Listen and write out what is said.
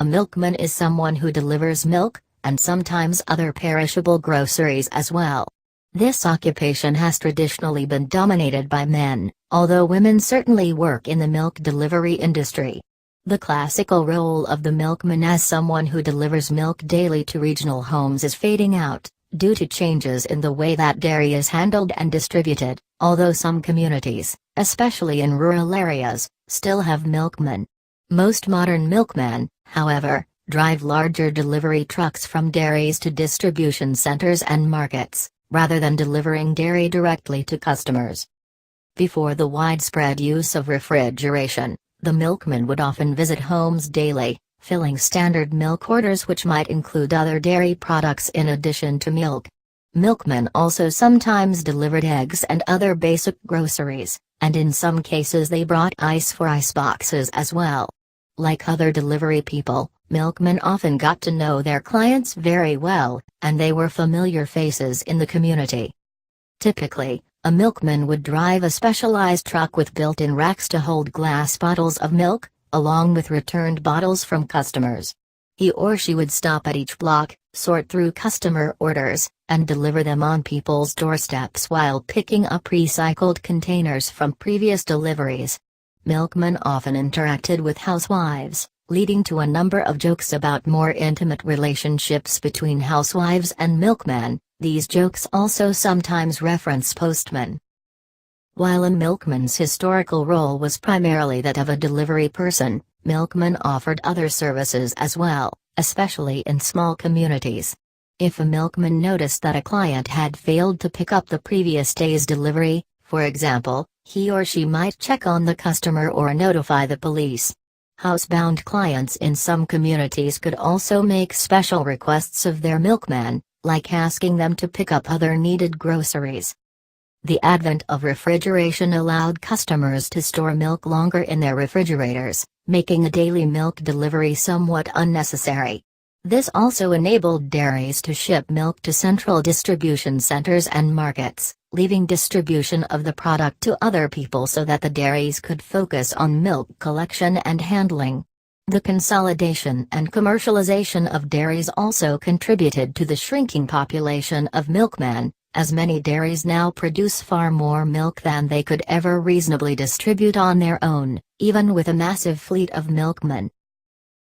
A milkman is someone who delivers milk, and sometimes other perishable groceries as well. This occupation has traditionally been dominated by men, although women certainly work in the milk delivery industry. The classical role of the milkman as someone who delivers milk daily to regional homes is fading out, due to changes in the way that dairy is handled and distributed, although some communities, especially in rural areas, still have milkmen. Most modern milkmen, however, drive larger delivery trucks from dairies to distribution centers and markets, rather than delivering dairy directly to customers. Before the widespread use of refrigeration, the milkman would often visit homes daily, filling standard milk orders which might include other dairy products in addition to milk. Milkmen also sometimes delivered eggs and other basic groceries, and in some cases they brought ice for ice boxes as well. Like other delivery people, milkmen often got to know their clients very well, and they were familiar faces in the community. Typically, a milkman would drive a specialized truck with built-in racks to hold glass bottles of milk, along with returned bottles from customers. He or she would stop at each block, sort through customer orders, and deliver them on people's doorsteps while picking up recycled containers from previous deliveries. Milkmen often interacted with housewives, leading to a number of jokes about more intimate relationships between housewives and milkmen. These jokes also sometimes reference postmen. While a milkman's historical role was primarily that of a delivery person, milkmen offered other services as well, especially in small communities. If a milkman noticed that a client had failed to pick up the previous day's delivery, for example, he or she might check on the customer or notify the police. Housebound clients in some communities could also make special requests of their milkman, like asking them to pick up other needed groceries. The advent of refrigeration allowed customers to store milk longer in their refrigerators, making a daily milk delivery somewhat unnecessary. This also enabled dairies to ship milk to central distribution centers and markets, leaving distribution of the product to other people so that the dairies could focus on milk collection and handling. The consolidation and commercialization of dairies also contributed to the shrinking population of milkmen, as many dairies now produce far more milk than they could ever reasonably distribute on their own, even with a massive fleet of milkmen.